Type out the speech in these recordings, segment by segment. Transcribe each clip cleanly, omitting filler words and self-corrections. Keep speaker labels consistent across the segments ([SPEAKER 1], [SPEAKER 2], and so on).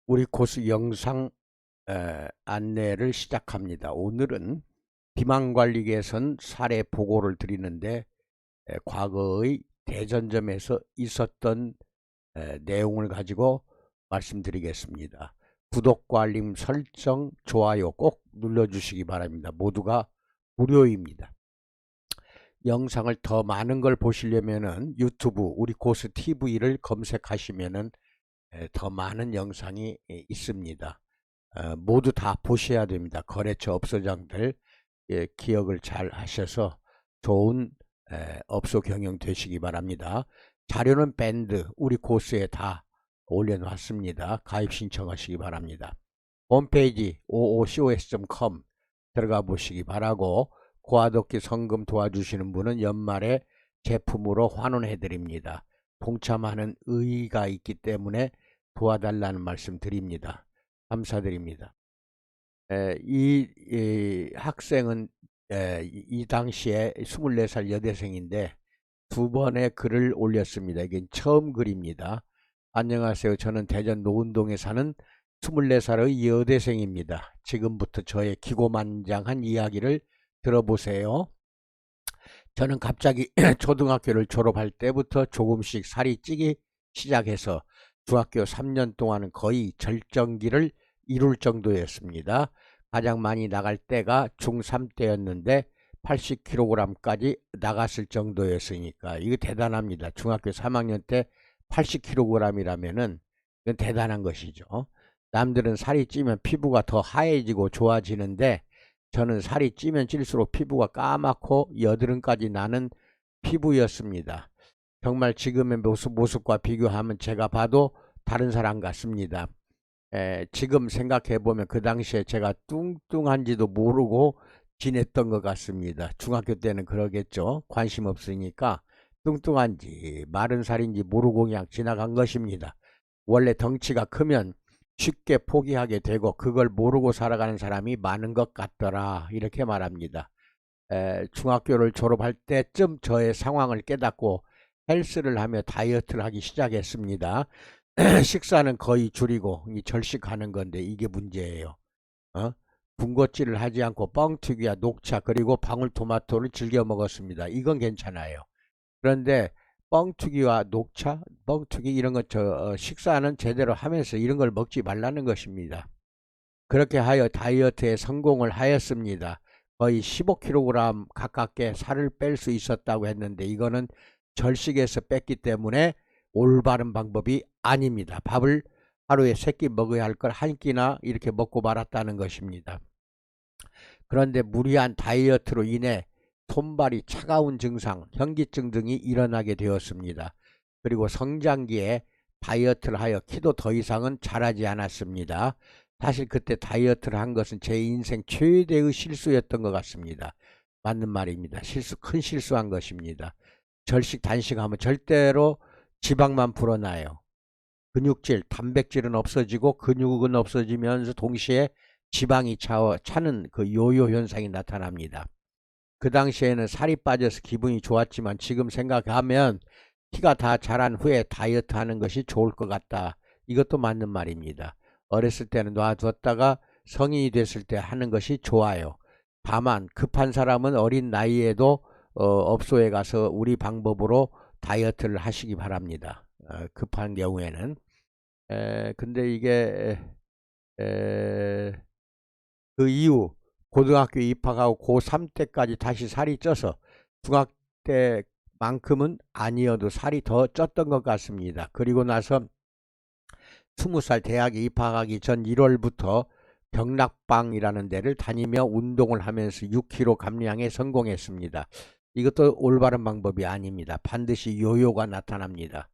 [SPEAKER 1] 우리 코스 영상 안내를 시작합니다. 오늘은 비만관리 개선 사례 보고를 드리는데 과거의 대전점에서 있었던 내용을 가지고 말씀드리겠습니다. 구독과 알림 설정, 좋아요 꼭 눌러주시기 바랍니다. 모두가 무료입니다. 영상을 더 많은 걸 보시려면은 유튜브 우리 코스 TV를 검색하시면은 더 많은 영상이 있습니다. 모두 다 보셔야 됩니다. 거래처 업소장들 기억을 잘 하셔서 좋은 업소 경영 되시기 바랍니다. 자료는 밴드 우리 코스에 다 올려놨습니다. 가입 신청하시기 바랍니다. 홈페이지 oocos.com 들어가 보시기 바라고, 고아독기 성금 도와주시는 분은 연말에 제품으로 환원해 드립니다. 동참하는 의의가 있기 때문에 도와달라는 말씀 드립니다. 감사드립니다. 이 학생은 이 당시에 24살 여대생인데 두 번의 글을 올렸습니다. 이게 처음 글입니다. 안녕하세요. 저는 대전 노은동에 사는 24살의 여대생입니다. 지금부터 저의 기고만장한 이야기를 들어보세요. 저는 갑자기 초등학교를 졸업할 때부터 조금씩 살이 찌기 시작해서 중학교 3년 동안은 거의 절정기를 이룰 정도였습니다. 가장 많이 나갈 때가 중3 때였는데 80kg까지 나갔을 정도였으니까 이거 대단합니다. 중학교 3학년 때 80kg이라면은 이건 대단한 것이죠. 남들은 살이 찌면 피부가 더 하얘지고 좋아지는데 저는 살이 찌면 찔수록 피부가 까맣고 여드름까지 나는 피부였습니다. 정말 지금의 모습과 비교하면 제가 봐도 다른 사람 같습니다. 지금 생각해보면 그 당시에 제가 뚱뚱한지도 모르고 지냈던 것 같습니다. 중학교 때는 그러겠죠. 관심 없으니까 뚱뚱한지 마른 살인지 모르고 그냥 지나간 것입니다. 원래 덩치가 크면 쉽게 포기하게 되고 그걸 모르고 살아가는 사람이 많은 것 같더라, 이렇게 말합니다. 중학교를 졸업할 때쯤 저의 상황을 깨닫고 헬스를 하며 다이어트를 하기 시작했습니다. 식사는 거의 줄이고 절식하는 건데 이게 문제예요. 군것질을 하지 않고 뻥튀기와 녹차 그리고 방울토마토를 즐겨 먹었습니다. 이건 괜찮아요. 그런데 뻥튀기와 녹차, 뻥튀기 이런 것 식사는 제대로 하면서 이런 걸 먹지 말라는 것입니다. 그렇게 하여 다이어트에 성공을 하였습니다. 거의 15kg 가깝게 살을 뺄 수 있었다고 했는데 이거는 절식에서 뺐기 때문에 올바른 방법이 아닙니다. 밥을 하루에 3끼 먹어야 할 걸 1끼나 이렇게 먹고 말았다는 것입니다. 그런데 무리한 다이어트로 인해 손발이 차가운 증상, 현기증 등이 일어나게 되었습니다. 그리고 성장기에 다이어트를 하여 키도 더 이상은 자라지 않았습니다. 사실 그때 다이어트를 한 것은 제 인생 최대의 실수였던 것 같습니다. 맞는 말입니다. 큰 실수한 것입니다. 절식 단식하면 절대로 지방만 불어나요. 근육질, 단백질은 없어지고 근육은 없어지면서 동시에 지방이 차는 그 요요 현상이 나타납니다. 그 당시에는 살이 빠져서 기분이 좋았지만 지금 생각하면 키가 다 자란 후에 다이어트 하는 것이 좋을 것 같다. 이것도 맞는 말입니다. 어렸을 때는 놔두었다가 성인이 됐을 때 하는 것이 좋아요. 다만 급한 사람은 어린 나이에도 업소에 가서 우리 방법으로 다이어트를 하시기 바랍니다. 급한 경우에는. 근데 이게 그 이후 고등학교 입학하고 고3 때까지 다시 살이 쪄서 중학교 때만큼은 아니어도 살이 더 쪘던 것 같습니다. 그리고 나서 20살 대학에 입학하기 전 1월부터 경락방이라는 데를 다니며 운동을 하면서 6kg 감량에 성공했습니다. 이것도 올바른 방법이 아닙니다. 반드시 요요가 나타납니다.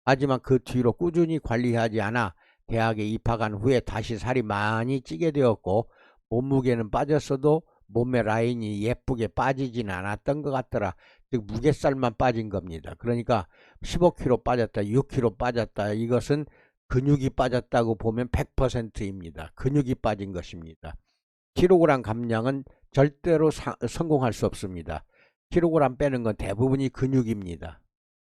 [SPEAKER 1] 하지만 그 뒤로 꾸준히 관리하지 않아 대학에 입학한 후에 다시 살이 많이 찌게 되었고 몸무게는 빠졌어도 몸매 라인이 예쁘게 빠지진 않았던 것 같더라. 즉 무게살만 빠진 겁니다. 그러니까 15kg 빠졌다, 6kg 빠졌다, 이것은 근육이 빠졌다고 보면 100%입니다. 근육이 빠진 것입니다. 킬로그램 감량은 절대로 성공할 수 없습니다. 킬로그램 빼는 건 대부분이 근육입니다.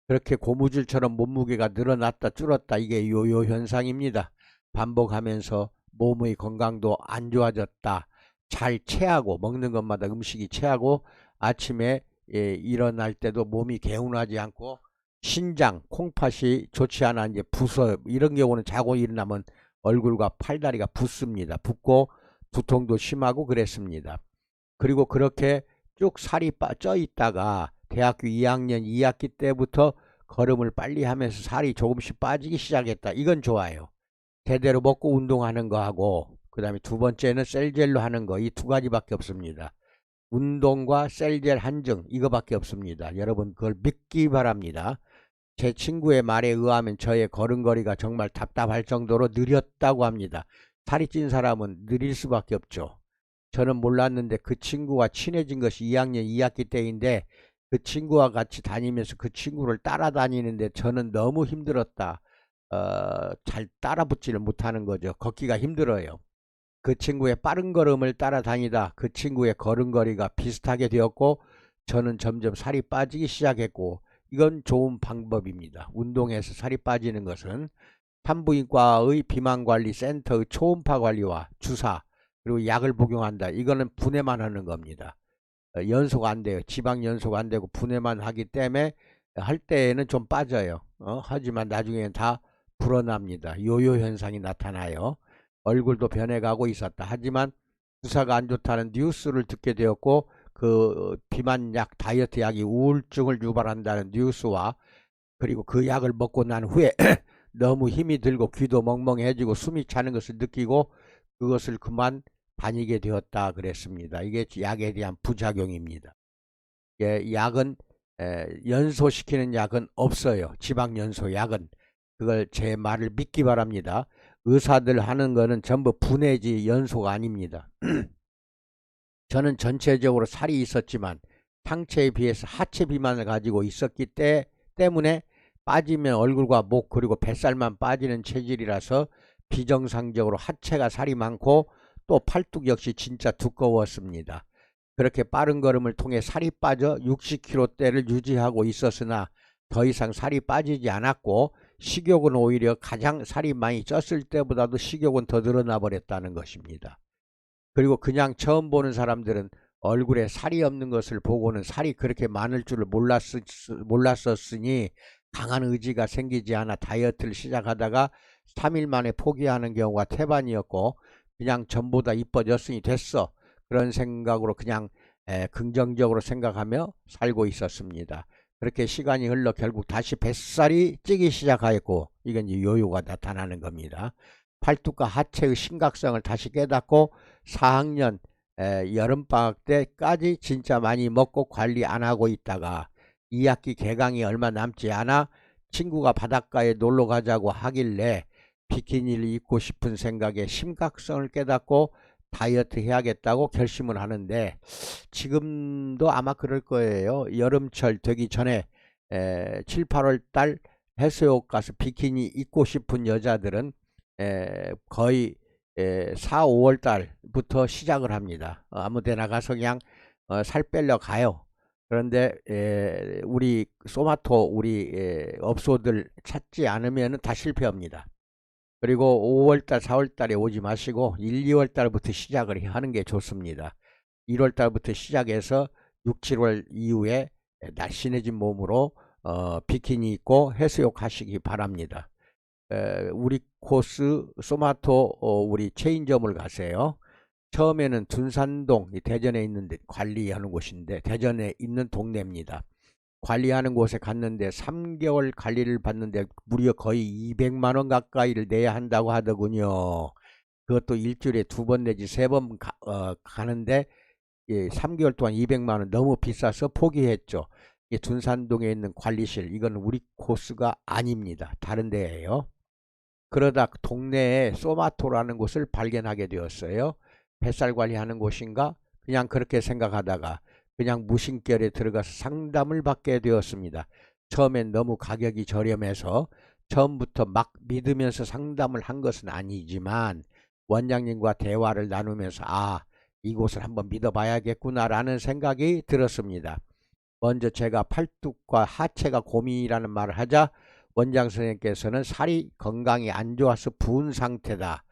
[SPEAKER 1] 그렇게 고무줄처럼 몸무게가 늘어났다 줄었다, 이게 요요 현상입니다. 반복하면서 몸의 건강도 안 좋아졌다. 잘 체하고 먹는 것마다 음식이 체하고 아침에 일어날 때도 몸이 개운하지 않고 신장, 콩팥이 좋지 않아 이제 부서 이런 경우는 자고 일어나면 얼굴과 팔다리가 붓습니다. 붓고 두통도 심하고 그랬습니다. 그리고 그렇게 쭉 살이 쪄 있다가 대학교 2학년 2학기 때부터 걸음을 빨리 하면서 살이 조금씩 빠지기 시작했다. 이건 좋아요. 제대로 먹고 운동하는 거하고 그 다음에 두 번째는 셀젤로 하는 거 이 두 가지밖에 없습니다. 운동과 셀젤 한증 이거밖에 없습니다. 여러분 그걸 믿기 바랍니다. 제 친구의 말에 의하면 저의 걸음걸이가 정말 답답할 정도로 느렸다고 합니다. 살이 찐 사람은 느릴 수밖에 없죠. 저는 몰랐는데 그 친구와 친해진 것이 2학년 2학기 때인데 그 친구와 같이 다니면서 그 친구를 따라다니는데 저는 너무 힘들었다. 잘 따라붙지를 못하는 거죠. 걷기가 힘들어요. 그 친구의 빠른 걸음을 따라다니다 그 친구의 걸음걸이가 비슷하게 되었고 저는 점점 살이 빠지기 시작했고 이건 좋은 방법입니다. 운동해서 살이 빠지는 것은 산부인과의 비만관리센터의 초음파 관리와 주사 그리고 약을 복용한다. 이거는 분해만 하는 겁니다. 연소가 안 돼요. 지방 연소가 안 되고 분해만 하기 때문에 할 때에는 좀 빠져요. 하지만 나중에는 다 불어납니다. 요요 현상이 나타나요. 얼굴도 변해가고 있었다. 하지만 주사가 안 좋다는 뉴스를 듣게 되었고 그 비만약 다이어트 약이 우울증을 유발한다는 뉴스와 그리고 그 약을 먹고 난 후에 너무 힘이 들고 귀도 멍멍해지고 숨이 차는 것을 느끼고 그것을 그만 다니게 되었다 그랬습니다. 이게 약에 대한 부작용입니다. 약은 연소시키는 약은 없어요. 지방연소 약은. 그걸 제 말을 믿기 바랍니다. 의사들 하는 거는 전부 분해지 연소가 아닙니다. 저는 전체적으로 살이 있었지만 상체에 비해서 하체 비만을 가지고 있었기 때문에 빠지면 얼굴과 목 그리고 뱃살만 빠지는 체질이라서 비정상적으로 하체가 살이 많고 또 팔뚝 역시 진짜 두꺼웠습니다. 그렇게 빠른 걸음을 통해 살이 빠져 60kg대를 유지하고 있었으나 더 이상 살이 빠지지 않았고 식욕은 오히려 가장 살이 많이 쪘을 때보다도 식욕은 더 늘어나 버렸다는 것입니다. 그리고 그냥 처음 보는 사람들은 얼굴에 살이 없는 것을 보고는 살이 그렇게 많을 줄을 몰랐었으니 강한 의지가 생기지 않아 다이어트를 시작하다가 3일 만에 포기하는 경우가 태반이었고 그냥 전보다 이뻐졌으니 됐어 그런 생각으로 그냥 긍정적으로 생각하며 살고 있었습니다. 그렇게 시간이 흘러 결국 다시 뱃살이 찌기 시작하였고 이건 이제 요요가 나타나는 겁니다. 팔뚝과 하체의 심각성을 다시 깨닫고 4학년 여름방학 때까지 진짜 많이 먹고 관리 안 하고 있다가 2학기 개강이 얼마 남지 않아 친구가 바닷가에 놀러 가자고 하길래 비키니를 입고 싶은 생각에 심각성을 깨닫고 다이어트 해야겠다고 결심을 하는데 지금도 아마 그럴 거예요. 여름철 되기 전에 7, 8월 달 해수욕 가서 비키니 입고 싶은 여자들은 거의 4, 5월 달부터 시작을 합니다. 아무 데나 가서 그냥 살 빼려 가요. 그런데 우리 소마토 우리 업소들 찾지 않으면 다 실패합니다. 그리고 5월달 4월달에 오지 마시고 1, 2월달부터 시작을 하는 게 좋습니다. 1월달부터 시작해서 6, 7월 이후에 날씬해진 몸으로 비키니 입고 해수욕 하시기 바랍니다. 우리 코스 소마토 우리 체인점을 가세요. 처음에는 둔산동 대전에 있는 데 관리하는 곳인데 대전에 있는 동네입니다. 관리하는 곳에 갔는데 3개월 관리를 받는데 무려 거의 200만원 가까이를 내야 한다고 하더군요. 그것도 일주일에 2번 내지 3번 가는데 3개월 동안 200만원 너무 비싸서 포기했죠. 둔산동에 있는 관리실 이건 우리 코스가 아닙니다. 다른 데예요. 그러다 동네에 소마토라는 곳을 발견하게 되었어요. 뱃살 관리하는 곳인가? 그냥 그렇게 생각하다가 그냥 무심결에 들어가서 상담을 받게 되었습니다. 처음엔 너무 가격이 저렴해서 처음부터 막 믿으면서 상담을 한 것은 아니지만 원장님과 대화를 나누면서 이곳을 한번 믿어봐야겠구나 라는 생각이 들었습니다. 먼저 제가 팔뚝과 하체가 고민이라는 말을 하자 원장 선생님께서는 살이 건강이 안 좋아서 부은 상태다.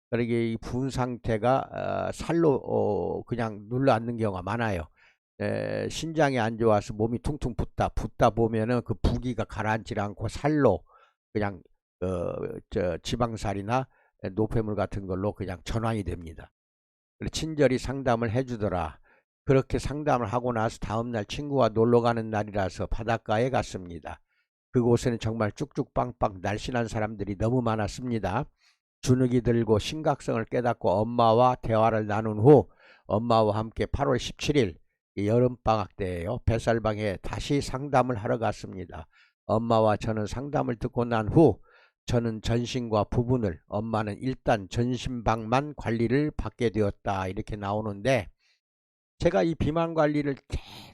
[SPEAKER 1] 그러니까 이 부은 상태가 살로 그냥 눌러앉는 경우가 많아요. 신장이 안 좋아서 몸이 퉁퉁 붓다 보면은 그 부기가 가라앉지 않고 살로 그냥 지방살이나 노폐물 같은 걸로 그냥 전환이 됩니다. 친절히 상담을 해주더라. 그렇게 상담을 하고 나서 다음날 친구와 놀러 가는 날이라서 바닷가에 갔습니다. 그곳에는 정말 쭉쭉 빵빵 날씬한 사람들이 너무 많았습니다. 주눅이 들고 심각성을 깨닫고 엄마와 대화를 나눈 후 엄마와 함께 8월 17일 여름방학 때예요. 뱃살방에 다시 상담을 하러 갔습니다. 엄마와 저는 상담을 듣고 난 후 저는 전신과 부분을, 엄마는 일단 전신방만 관리를 받게 되었다. 이렇게 나오는데, 제가 이 비만 관리를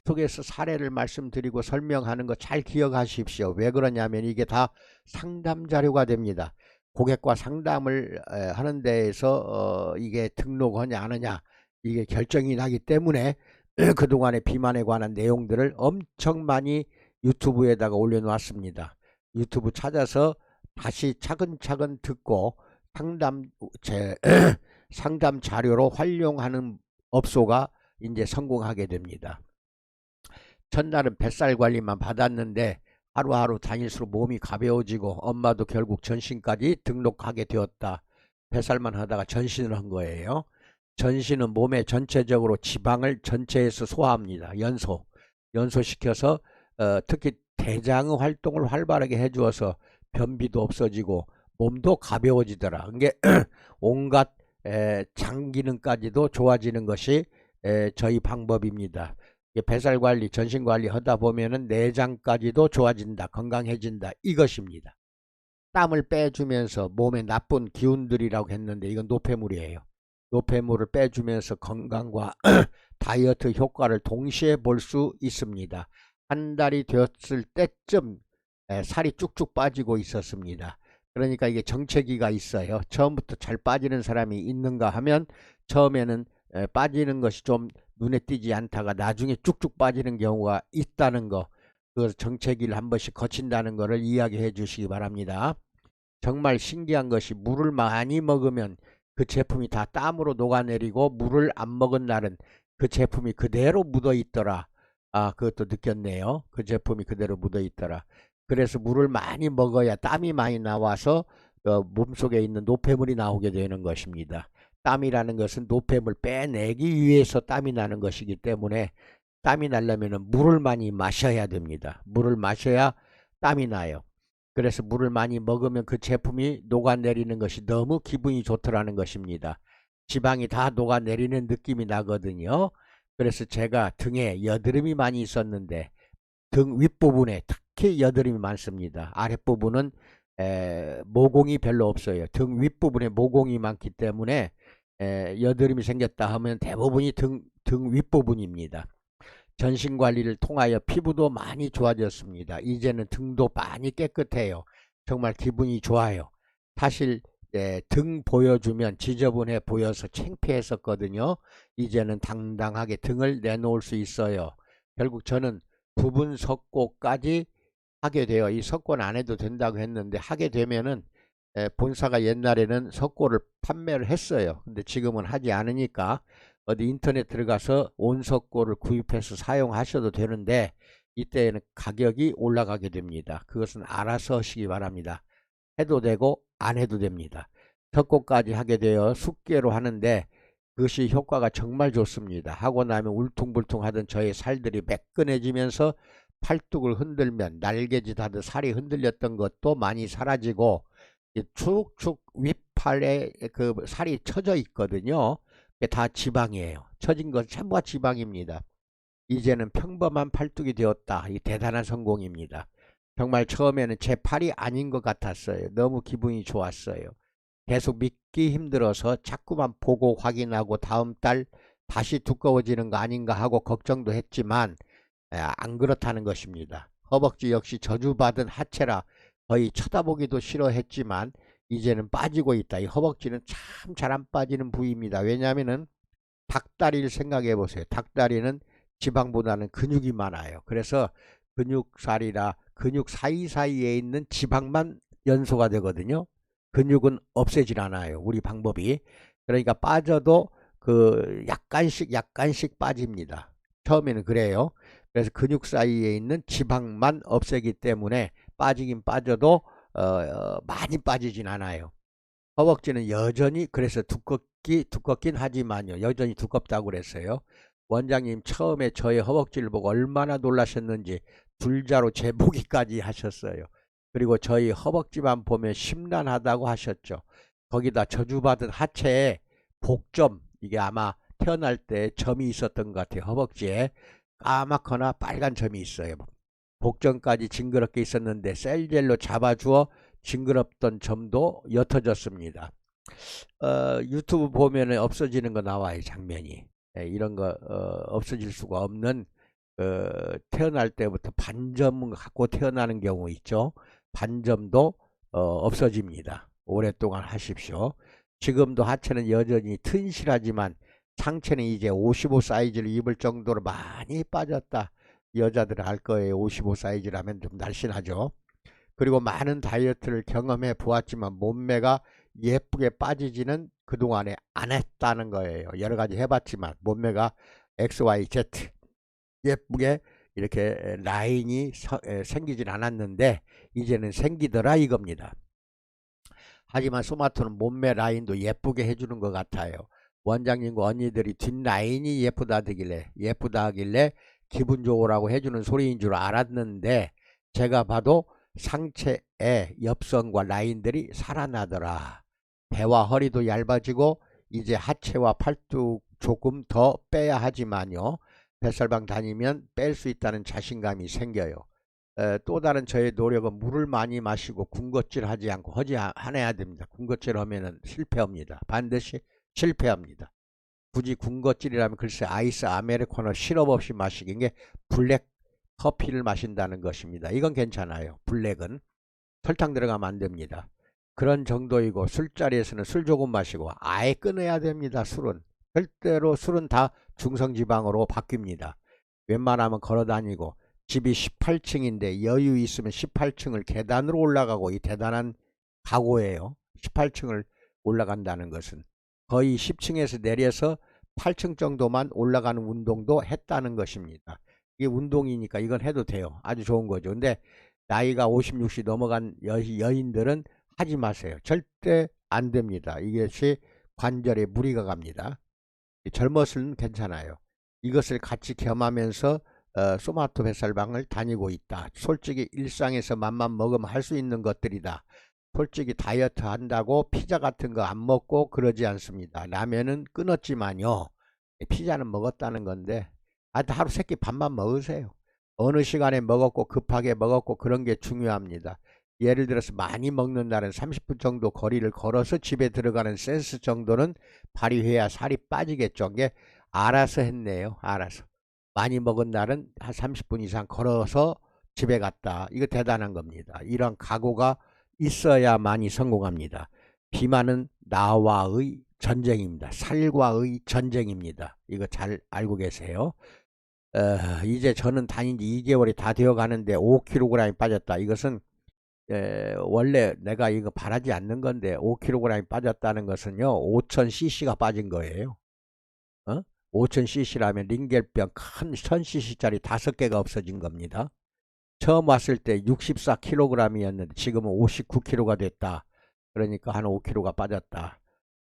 [SPEAKER 1] 계속해서 사례를 말씀드리고 설명하는 거 잘 기억하십시오. 왜 그러냐면 이게 다 상담 자료가 됩니다. 고객과 상담을 하는 데에서 이게 등록하냐 안 하냐 이게 결정이 나기 때문에 그동안의 비만에 관한 내용들을 엄청 많이 유튜브에다가 올려놓았습니다. 유튜브 찾아서 다시 차근차근 듣고 상담 자료로 활용하는 업소가 이제 성공하게 됩니다. 첫날은 뱃살 관리만 받았는데 하루하루 다닐수록 몸이 가벼워지고 엄마도 결국 전신까지 등록하게 되었다. 뱃살만 하다가 전신을 한 거예요. 전신은 몸의 전체적으로 지방을 전체에서 소화합니다. 연소시켜서 특히 대장의 활동을 활발하게 해주어서 변비도 없어지고 몸도 가벼워지더라. 이게 온갖 장 기능까지도 좋아지는 것이 저희 방법입니다. 뱃살 관리, 전신 관리 하다 보면은 내장까지도 좋아진다, 건강해진다, 이것입니다. 땀을 빼주면서 몸에 나쁜 기운들이라고 했는데 이건 노폐물이에요. 노폐물을 빼주면서 건강과 다이어트 효과를 동시에 볼 수 있습니다. 한 달이 되었을 때쯤 살이 쭉쭉 빠지고 있었습니다. 그러니까 이게 정체기가 있어요. 처음부터 잘 빠지는 사람이 있는가 하면 처음에는 빠지는 것이 좀 눈에 띄지 않다가 나중에 쭉쭉 빠지는 경우가 있다는 거, 그 정체기를 한 번씩 거친다는 것을 이야기해 주시기 바랍니다. 정말 신기한 것이 물을 많이 먹으면 그 제품이 다 땀으로 녹아내리고 물을 안 먹은 날은 그 제품이 그대로 묻어 있더라. 그것도 느꼈네요. 그 제품이 그대로 묻어 있더라. 그래서 물을 많이 먹어야 땀이 많이 나와서 몸속에 있는 노폐물이 나오게 되는 것입니다. 땀이라는 것은 노폐물 빼내기 위해서 땀이 나는 것이기 때문에 땀이 나려면 물을 많이 마셔야 됩니다. 물을 마셔야 땀이 나요. 그래서 물을 많이 먹으면 그 제품이 녹아내리는 것이 너무 기분이 좋더라는 것입니다. 지방이 다 녹아내리는 느낌이 나거든요. 그래서 제가 등에 여드름이 많이 있었는데 등 윗부분에 특히 여드름이 많습니다. 아랫부분은 모공이 별로 없어요. 등 윗부분에 모공이 많기 때문에 여드름이 생겼다 하면 대부분이 등 윗부분입니다. 전신관리를 통하여 피부도 많이 좋아졌습니다. 이제는 등도 많이 깨끗해요. 정말 기분이 좋아요. 사실 등 보여주면 지저분해 보여서 창피했었거든요. 이제는 당당하게 등을 내놓을 수 있어요. 결국 저는 부분 석고까지 하게 돼요. 이 석고는 안 해도 된다고 했는데 하게 되면은 본사가 옛날에는 석고를 판매를 했어요. 근데 지금은 하지 않으니까 어디 인터넷 들어가서 온석고를 구입해서 사용하셔도 되는데 이때에는 가격이 올라가게 됩니다. 그것은 알아서 하시기 바랍니다. 해도 되고 안 해도 됩니다. 석고까지 하게 되어 숙계로 하는데 그것이 효과가 정말 좋습니다. 하고 나면 울퉁불퉁 하던 저의 살들이 매끈해지면서 팔뚝을 흔들면 날개짓 하듯 살이 흔들렸던 것도 많이 사라지고 축축 윗팔에 그 살이 처져 있거든요. 다 지방이에요. 처진 건 전부 다 지방입니다. 이제는 평범한 팔뚝이 되었다. 이 대단한 성공입니다. 정말 처음에는 제 팔이 아닌 것 같았어요. 너무 기분이 좋았어요. 계속 믿기 힘들어서 자꾸만 보고 확인하고 다음 달 다시 두꺼워지는 거 아닌가 하고 걱정도 했지만 안 그렇다는 것입니다. 허벅지 역시 저주받은 하체라 거의 쳐다보기도 싫어했지만 이제는 빠지고 있다. 이 허벅지는 참 잘 안 빠지는 부위입니다. 왜냐하면은 닭다리를 생각해 보세요. 닭다리는 지방보다는 근육이 많아요. 그래서 근육살이라 근육 사이사이에 있는 지방만 연소가 되거든요. 근육은 없애질 않아요. 우리 방법이. 그러니까 빠져도 그 약간씩 빠집니다. 처음에는 그래요. 그래서 근육 사이에 있는 지방만 없애기 때문에 빠지긴 빠져도 많이 빠지진 않아요. 허벅지는 여전히 그래서 두껍긴 하지만요. 여전히 두껍다고 그랬어요. 원장님 처음에 저의 허벅지를 보고 얼마나 놀라셨는지 둘자로 재보기까지 하셨어요. 그리고 저희 허벅지만 보면 심란하다고 하셨죠. 거기다 저주받은 하체에 복점, 이게 아마 태어날 때 점이 있었던 것 같아요. 허벅지에 까맣거나 빨간 점이 있어요. 복점까지 징그럽게 있었는데 셀젤로 잡아주어 징그럽던 점도 옅어졌습니다. 유튜브 보면 없어지는 거 나와요. 장면이. 이런 거 없어질 수가 없는 태어날 때부터 반점 갖고 태어나는 경우 있죠. 반점도 없어집니다. 오랫동안 하십시오. 지금도 하체는 여전히 튼실하지만 상체는 이제 55 사이즈를 입을 정도로 많이 빠졌다. 여자들은 알 거예요. 55 사이즈라면 좀 날씬하죠. 그리고 많은 다이어트를 경험해 보았지만 몸매가 예쁘게 빠지지는 그동안에 안 했다는 거예요. 여러 가지 해봤지만 몸매가 XYZ 예쁘게 이렇게 라인이 생기질 않았는데 이제는 생기더라 이겁니다. 하지만 소마토는 몸매 라인도 예쁘게 해주는 것 같아요. 원장님과 언니들이 뒷라인이 예쁘다 하길래 기분 좋으라고 해주는 소리인 줄 알았는데 제가 봐도 상체의 엽선과 라인들이 살아나더라. 배와 허리도 얇아지고 이제 하체와 팔뚝 조금 더 빼야 하지만요. 뱃살방 다니면 뺄 수 있다는 자신감이 생겨요. 또 다른 저의 노력은 물을 많이 마시고 군것질 하지 않고 해야 됩니다. 군것질 하면은 실패합니다. 반드시 실패합니다. 굳이 군것질이라면 글쎄 아이스 아메리카노 시럽 없이 마시는 게 블랙 커피를 마신다는 것입니다. 이건 괜찮아요. 블랙은 설탕 들어가면 안 됩니다. 그런 정도이고 술자리에서는 술 조금 마시고 아예 끊어야 됩니다. 술은 절대로 술은 다 중성지방으로 바뀝니다. 웬만하면 걸어다니고 집이 18층인데 여유 있으면 18층을 계단으로 올라가고 이 대단한 각오예요. 18층을 올라간다는 것은 거의 10층에서 내려서 8층 정도만 올라가는 운동도 했다는 것입니다. 이게 운동이니까 이건 해도 돼요. 아주 좋은 거죠. 근데 나이가 50, 60 넘어간 여인들은 하지 마세요. 절대 안 됩니다. 이것이 관절에 무리가 갑니다. 젊었을 괜찮아요. 이것을 같이 겸하면서 소마토 뱃살방을 다니고 있다. 솔직히 일상에서 맘만 먹으면 할 수 있는 것들이다. 솔직히 다이어트 한다고 피자 같은 거 안 먹고 그러지 않습니다. 라면은 끊었지만요. 피자는 먹었다는 건데 하루 세끼 밥만 먹으세요. 어느 시간에 먹었고 급하게 먹었고 그런 게 중요합니다. 예를 들어서 많이 먹는 날은 30분 정도 거리를 걸어서 집에 들어가는 센스 정도는 발휘해야 살이 빠지겠죠. 이게 알아서 했네요. 알아서. 많이 먹은 날은 한 30분 이상 걸어서 집에 갔다. 이거 대단한 겁니다. 이런 각오가 있어야만이 성공합니다. 비만은 나와의 전쟁입니다. 살과의 전쟁입니다. 이거 잘 알고 계세요. 이제 저는 다닌 지 2개월이 다 되어 가는데 5kg이 빠졌다. 이것은 원래 내가 이거 바라지 않는 건데 5kg이 빠졌다는 것은요 5000cc가 빠진 거예요. 5000cc라면 링겔병 큰 1000cc짜리 5개가 없어진 겁니다. 처음 왔을 때 64kg이었는데 지금은 59kg가 됐다. 그러니까 한 5kg가 빠졌다.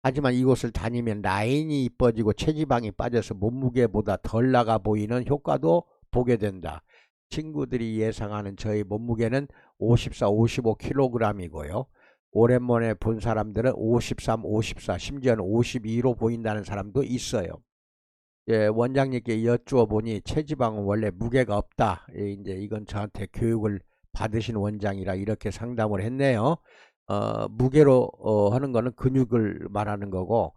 [SPEAKER 1] 하지만 이곳을 다니면 라인이 이뻐지고 체지방이 빠져서 몸무게보다 덜 나가 보이는 효과도 보게 된다. 친구들이 예상하는 저희 몸무게는 54, 55kg이고요. 오랜만에 본 사람들은 53, 54, 심지어는 52로 보인다는 사람도 있어요. 예, 원장님께 여쭈어 보니 체지방은 원래 무게가 없다. 예, 이제 이건 저한테 교육을 받으신 원장이라 이렇게 상담을 했네요. 무게로 하는 거는 근육을 말하는 거고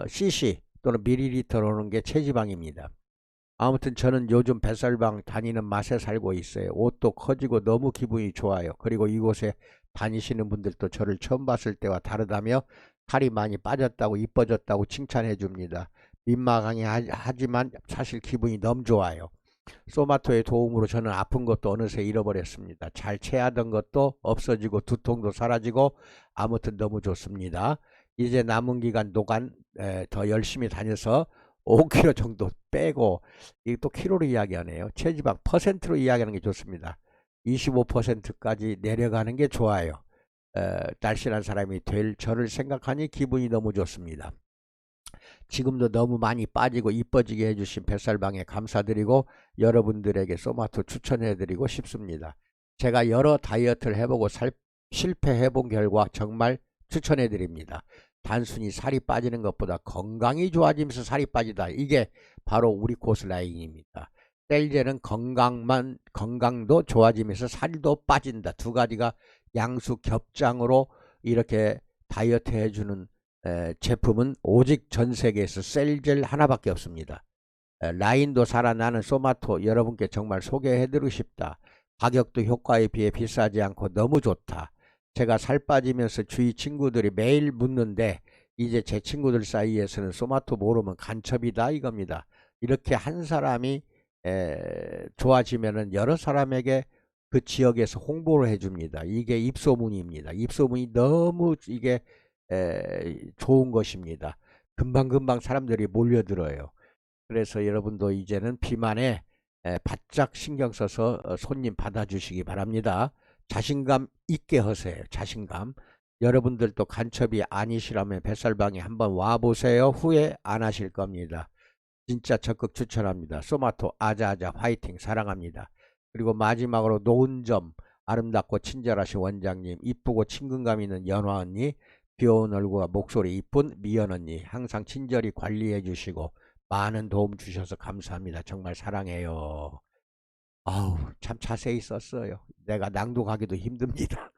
[SPEAKER 1] cc 또는 밀리리터로 하는 게 체지방입니다. 아무튼 저는 요즘 뱃살방 다니는 맛에 살고 있어요. 옷도 커지고 너무 기분이 좋아요. 그리고 이곳에 다니시는 분들도 저를 처음 봤을 때와 다르다며 살이 많이 빠졌다고 이뻐졌다고 칭찬해 줍니다. 민망하게 하지만 사실 기분이 너무 좋아요. 소마토의 도움으로 저는 아픈 것도 어느새 잃어버렸습니다. 잘 체하던 것도 없어지고 두통도 사라지고 아무튼 너무 좋습니다. 이제 남은 기간 동안 더 열심히 다녀서 5kg 정도 빼고, 이게 또 키로로 이야기하네요. 체지방 퍼센트로 이야기하는 게 좋습니다. 25%까지 내려가는 게 좋아요. 날씬한 사람이 될 저를 생각하니 기분이 너무 좋습니다. 지금도 너무 많이 빠지고 이뻐지게 해주신 뱃살방에 감사드리고 여러분들에게 소마토 추천해드리고 싶습니다. 제가 여러 다이어트를 해보고 실패해본 결과 정말 추천해드립니다. 단순히 살이 빠지는 것보다 건강이 좋아지면서 살이 빠지다. 이게 바로 우리 코스 라인입니다. 셀제는 건강도 좋아지면서 살도 빠진다. 두 가지가 양수 겹장으로 이렇게 다이어트 해주는 제품은 오직 전 세계에서 셀젤 하나밖에 없습니다. 라인도 살아나는 소마토 여러분께 정말 소개해드리고 싶다. 가격도 효과에 비해 비싸지 않고 너무 좋다. 제가 살 빠지면서 주위 친구들이 매일 묻는데 이제 제 친구들 사이에서는 소마토 모르면 간첩이다 이겁니다. 이렇게 한 사람이 좋아지면은 여러 사람에게 그 지역에서 홍보를 해줍니다. 이게 입소문입니다. 입소문이 너무 이게 좋은 것입니다. 금방금방 사람들이 몰려들어요. 그래서 여러분도 이제는 비만에 바짝 신경 써서 손님 받아주시기 바랍니다. 자신감 있게 하세요. 자신감. 여러분들도 간첩이 아니시라면 뱃살방에 한번 와보세요. 후회 안 하실 겁니다. 진짜 적극 추천합니다. 소마토 아자아자 화이팅 사랑합니다. 그리고 마지막으로 노은점 아름답고 친절하신 원장님, 이쁘고 친근감 있는 연화 언니, 귀여운 얼굴과 목소리 이쁜 미연 언니, 항상 친절히 관리해 주시고 많은 도움 주셔서 감사합니다. 정말 사랑해요. 아우, 참 자세히 썼어요. 내가 낭독하기도 힘듭니다.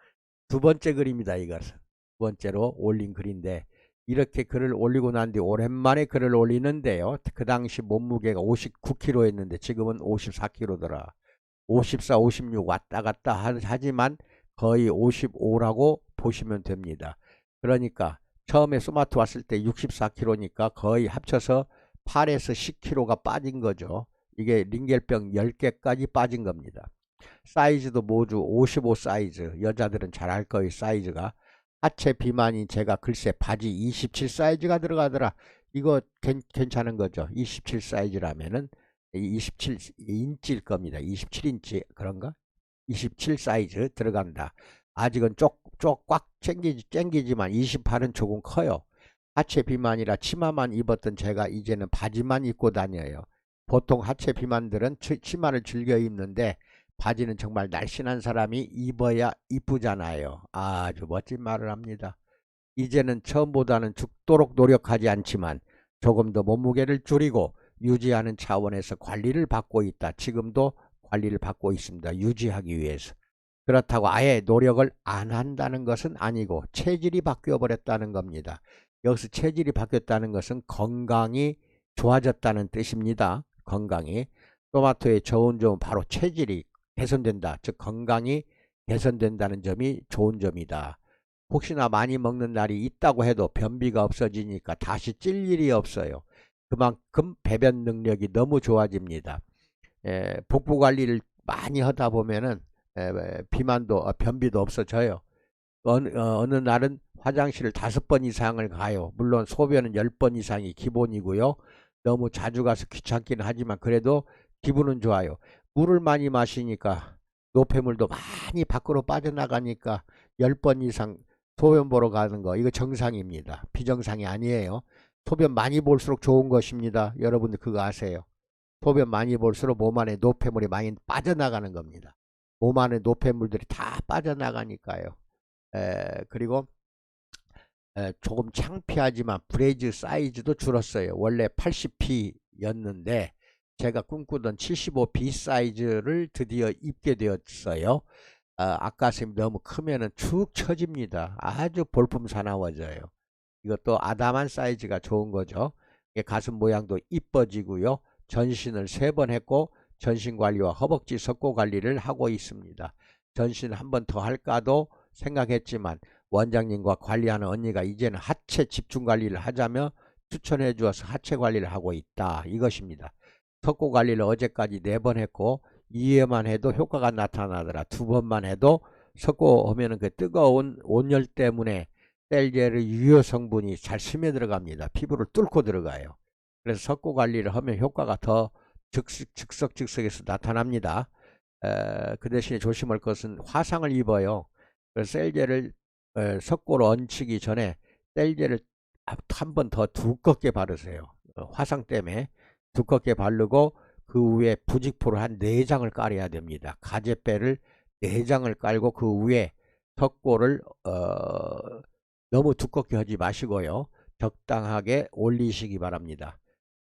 [SPEAKER 1] 두 번째 글입니다. 이것은 두 번째로 올린 글인데, 이렇게 글을 올리고 난 뒤 오랜만에 글을 올리는데요. 그 당시 몸무게가 59kg였는데 지금은 54kg더라. 54, 56 왔다 갔다 하지만 거의 55라고 보시면 됩니다. 그러니까 처음에 소마토 왔을 때 64kg니까 거의 합쳐서 8에서 10kg가 빠진 거죠. 이게 링겔병 10개까지 빠진 겁니다. 사이즈도 모두 55 사이즈. 여자들은 잘 알 거예요. 사이즈가. 하체 비만인 제가 글쎄 바지 27 사이즈가 들어가더라. 이거 괜찮은 거죠. 27 사이즈라면은 27인치일 겁니다. 27인치 그런가? 27 사이즈 들어간다. 아직은 꽉 땡기지만 28은 조금 커요. 하체 비만이라 치마만 입었던 제가 이제는 바지만 입고 다녀요. 보통 하체 비만들은 치마를 즐겨 입는데 바지는 정말 날씬한 사람이 입어야 이쁘잖아요. 아주 멋진 말을 합니다. 이제는 처음보다는 죽도록 노력하지 않지만 조금 더 몸무게를 줄이고 유지하는 차원에서 관리를 받고 있다. 지금도 관리를 받고 있습니다. 유지하기 위해서. 그렇다고 아예 노력을 안 한다는 것은 아니고 체질이 바뀌어 버렸다는 겁니다. 여기서 체질이 바뀌었다는 것은 건강이 좋아졌다는 뜻입니다. 건강이. 토마토의 좋은 점은 바로 체질이 개선된다. 즉 건강이 개선된다는 점이 좋은 점이다. 혹시나 많이 먹는 날이 있다고 해도 변비가 없어지니까 다시 찔 일이 없어요. 그만큼 배변 능력이 너무 좋아집니다. 복부 관리를 많이 하다 보면은 비만도 변비도 없어져요. 어느 날은 화장실을 5번 이상을 가요. 물론 소변은 10번 이상이 기본이고요. 너무 자주 가서 귀찮기는 하지만 그래도 기분은 좋아요. 물을 많이 마시니까 노폐물도 많이 밖으로 빠져나가니까 10번 이상 소변 보러 가는 거 이거 정상입니다. 비정상이 아니에요. 소변 많이 볼수록 좋은 것입니다. 여러분들 그거 아세요? 소변 많이 볼수록 몸 안에 노폐물이 많이 빠져나가는 겁니다. 몸 안에 노폐물들이 다 빠져나가니까요. 그리고 조금 창피하지만 브레이즈 사이즈도 줄었어요. 원래 80P였는데 제가 꿈꾸던 75B 사이즈를 드디어 입게 되었어요. 앞가슴이 너무 크면은 축 처집니다. 아주 볼품 사나워져요. 이것도 아담한 사이즈가 좋은 거죠. 가슴 모양도 이뻐지고요. 전신을 3번 했고 전신관리와 허벅지 석고 관리를 하고 있습니다. 전신 한 번 더 할까도 생각했지만 원장님과 관리하는 언니가 이제는 하체 집중 관리를 하자며 추천해 주어서 하체 관리를 하고 있다. 이것입니다. 석고 관리를 어제까지 4번 했고 2회만 해도 효과가 나타나더라. 2번만 해도 석고 하면은 그 뜨거운 온열 때문에 셀제의 유효 성분이 잘 스며들어갑니다. 피부를 뚫고 들어가요. 그래서 석고 관리를 하면 효과가 더 즉석에서 나타납니다. 그 대신에 조심할 것은 화상을 입어요. 그래서 셀제를 석고로 얹히기 전에 셀제를 한 번 더 두껍게 바르세요. 화상 때문에 두껍게 바르고 그 위에 부직포를 한 4장을 깔아야 됩니다. 가제배를 4장을 깔고 그 위에 석고를 너무 두껍게 하지 마시고요. 적당하게 올리시기 바랍니다.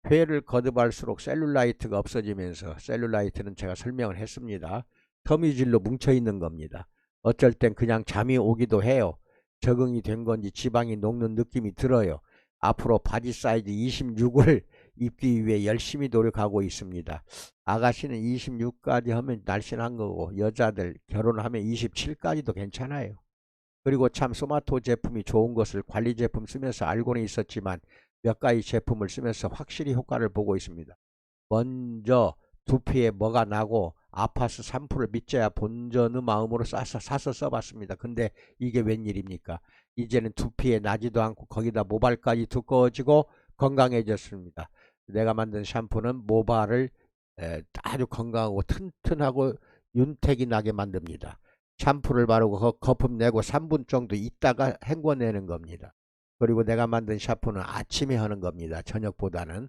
[SPEAKER 1] 회를 거듭할수록 셀룰라이트가 없어지면서, 셀룰라이트는 제가 설명을 했습니다. 섬유질로 뭉쳐있는 겁니다. 어쩔 땐 그냥 잠이 오기도 해요. 적응이 된 건지 지방이 녹는 느낌이 들어요. 앞으로 바지 사이즈 26을 입기 위해 열심히 노력하고 있습니다. 아가씨는 26까지 하면 날씬한 거고 여자들 결혼하면 27까지도 괜찮아요. 그리고 참 소마토 제품이 좋은 것을 관리 제품 쓰면서 알고는 있었지만 몇 가지 제품을 쓰면서 확실히 효과를 보고 있습니다. 먼저 두피에 뭐가 나고 아파서 샴푸를 믿져야 본전의 마음으로 사서 써봤습니다. 근데 이게 웬일입니까? 이제는 두피에 나지도 않고 거기다 모발까지 두꺼워지고 건강해졌습니다. 내가 만든 샴푸는 모발을 아주 건강하고 튼튼하고 윤택이 나게 만듭니다. 샴푸를 바르고 거품 내고 3분 정도 있다가 헹궈내는 겁니다. 그리고 내가 만든 샴푸는 아침에 하는 겁니다. 저녁보다는.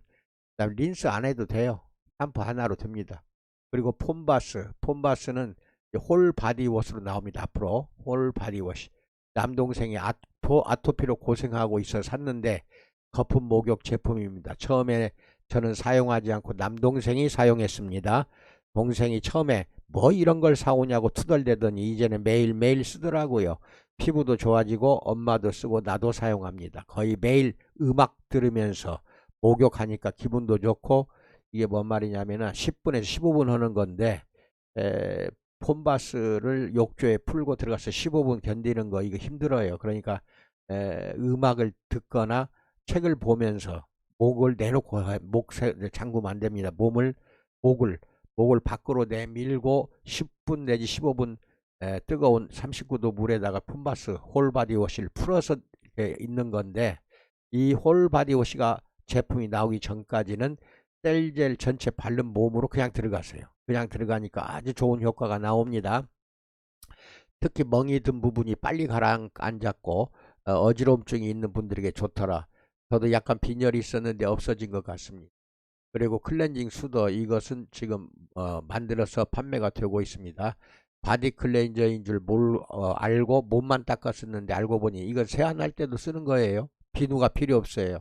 [SPEAKER 1] 그다음 린스 안 해도 돼요. 샴푸 하나로 됩니다. 그리고 폼바스는 홀 바디워시로 나옵니다. 앞으로 홀 바디워시. 남동생이 아토피로 고생하고 있어 샀는데 거품 목욕 제품입니다. 처음에 저는 사용하지 않고 남동생이 사용했습니다. 동생이 처음에 뭐 이런 걸 사오냐고 투덜대더니 이제는 매일매일 쓰더라고요. 피부도 좋아지고 엄마도 쓰고 나도 사용합니다. 거의 매일 음악 들으면서 목욕하니까 기분도 좋고, 이게 뭔 말이냐면은 10분에서 15분 하는 건데 폼바스를 욕조에 풀고 들어가서 15분 견디는 거 이거 힘들어요. 그러니까 음악을 듣거나 책을 보면서 목을 내놓고 목 잠그면 안 됩니다. 목을 밖으로 내밀고 10분 내지 15분 뜨거운 39도 물에다가 폼바스 홀바디워시를 풀어서 있는 건데, 이 홀바디워시가 제품이 나오기 전까지는 셀젤 전체 바른 몸으로 그냥 들어가세요. 그냥 들어가니까 아주 좋은 효과가 나옵니다. 특히 멍이 든 부분이 빨리 가라앉았고 어지러움증이 있는 분들에게 좋더라. 저도 약간 빈혈이 있었는데 없어진 것 같습니다. 그리고 클렌징 수도, 이것은 지금 만들어서 판매가 되고 있습니다. 바디 클렌저인 줄 알고 몸만 닦았었는데 알고 보니 이건 세안할 때도 쓰는 거예요. 비누가 필요 없어요.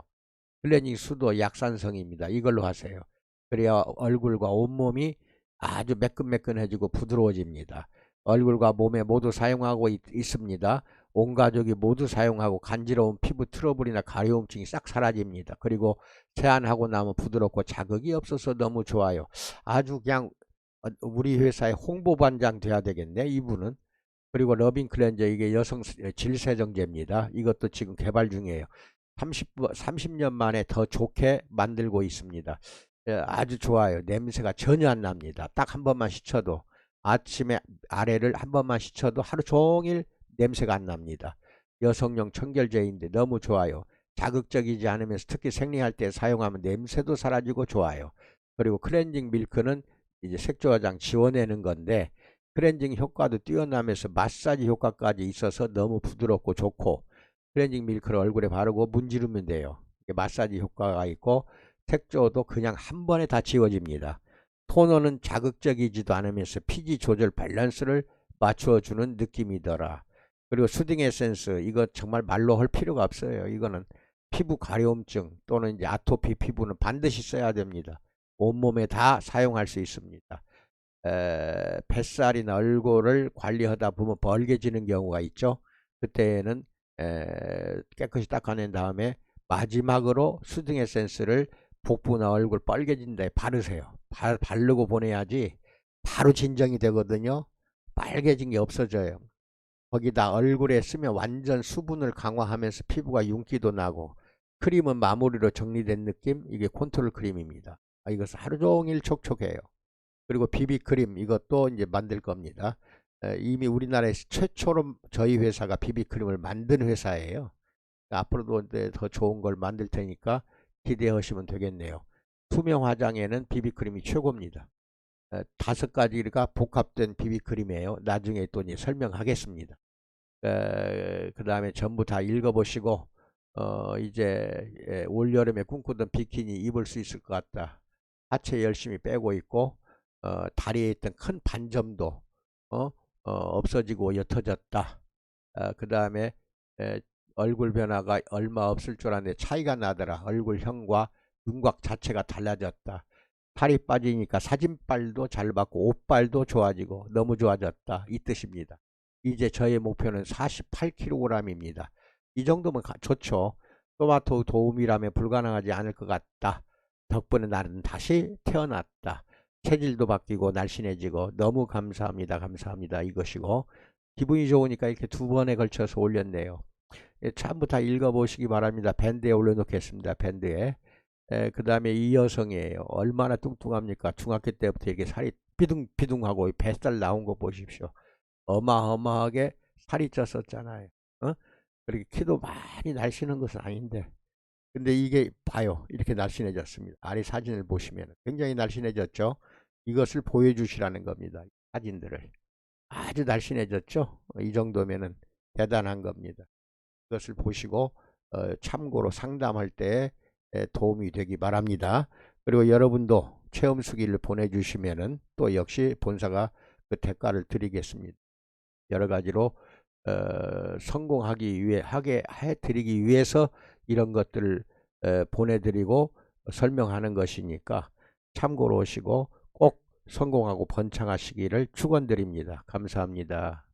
[SPEAKER 1] 클렌징 수도 약산성입니다. 이걸로 하세요. 그래야 얼굴과 온몸이 아주 매끈매끈해지고 부드러워집니다. 얼굴과 몸에 모두 사용하고 있습니다. 온 가족이 모두 사용하고 간지러운 피부 트러블이나 가려움증이 싹 사라집니다. 그리고 세안하고 나면 부드럽고 자극이 없어서 너무 좋아요. 아주 그냥 우리 회사의 홍보반장 돼야 되겠네, 이분은. 그리고 러빙 클렌저, 이게 여성 질세정제입니다. 이것도 지금 개발 중이에요. 30년 만에 더 좋게 만들고 있습니다. 아주 좋아요. 냄새가 전혀 안 납니다. 딱 한 번만 씻어도, 아침에 아래를 한 번만 씻어도 하루 종일 냄새가 안 납니다. 여성용 청결제인데 너무 좋아요. 자극적이지 않으면서 특히 생리할 때 사용하면 냄새도 사라지고 좋아요. 그리고 클렌징 밀크는 이제 색조 화장 지워내는 건데 클렌징 효과도 뛰어나면서 마사지 효과까지 있어서 너무 부드럽고 좋고, 클렌징 밀크를 얼굴에 바르고 문지르면 돼요. 마사지 효과가 있고 색조도 그냥 한 번에 다 지워집니다. 토너는 자극적이지도 않으면서 피지 조절 밸런스를 맞춰주는 느낌이더라. 그리고 수딩 에센스, 이거 정말 말로 할 필요가 없어요. 이거는 피부 가려움증 또는 이제 아토피 피부는 반드시 써야 됩니다. 온몸에 다 사용할 수 있습니다. 뱃살이나 얼굴을 관리하다 보면 벌게지는 경우가 있죠. 그때는 깨끗이 닦아낸 다음에 마지막으로 수딩 에센스를 복부나 얼굴 빨개진 데 바르세요. 바르고 보내야지 바로 진정이 되거든요. 빨개진 게 없어져요. 거기다 얼굴에 쓰면 완전 수분을 강화하면서 피부가 윤기도 나고, 크림은 마무리로 정리된 느낌, 이게 컨트롤 크림입니다. 이것은 하루 종일 촉촉해요. 그리고 비비크림 이것도 이제 만들 겁니다. 이미 우리나라에서 최초로 저희 회사가 비비크림을 만든 회사예요. 앞으로도 더 좋은 걸 만들 테니까 기대하시면 되겠네요. 투명 화장에는 비비크림이 최고입니다. 5가지가 복합된 비비크림이에요. 나중에 또 이제 설명하겠습니다. 그 다음에 전부 다 읽어보시고 이제 올여름에 꿈꾸던 비키니 입을 수 있을 것 같다. 하체 열심히 빼고 있고 다리에 있던 큰 반점도 없어지고 옅어졌다. 그 다음에 얼굴 변화가 얼마 없을 줄 알았는데 차이가 나더라. 얼굴형과 윤곽 자체가 달라졌다. 살이 빠지니까 사진빨도 잘 받고 옷빨도 좋아지고 너무 좋아졌다. 이 뜻입니다. 이제 저의 목표는 48kg입니다. 이 정도면 좋죠. 토마토 도움이라면 불가능하지 않을 것 같다. 덕분에 나는 다시 태어났다. 체질도 바뀌고 날씬해지고 너무 감사합니다. 감사합니다. 이것이고 기분이 좋으니까 이렇게 2번에 걸쳐서 올렸네요. 전부 다 읽어보시기 바랍니다. 밴드에 올려놓겠습니다. 밴드에. 그 다음에 이 여성이에요. 얼마나 뚱뚱합니까? 중학교 때부터 이렇게 살이 비둥비둥하고 뱃살 나온 거 보십시오. 어마어마하게 살이 쪘었잖아요. 그렇게 키도 많이 날씬한 것은 아닌데 근데 이게 봐요. 이렇게 날씬해졌습니다. 아래 사진을 보시면 굉장히 날씬해졌죠. 이것을 보여주시라는 겁니다. 사진들을. 아주 날씬해졌죠. 이 정도면은 대단한 겁니다. 이것을 보시고 참고로 상담할 때 도움이 되기 바랍니다. 그리고 여러분도 체험 수기를 보내주시면은 또 역시 본사가 그 대가를 드리겠습니다. 여러 가지로 성공하기 위해 해드리기 위해서 이런 것들을 보내드리고 설명하는 것이니까 참고로 오시고 꼭 성공하고 번창하시기를 축원드립니다. 감사합니다.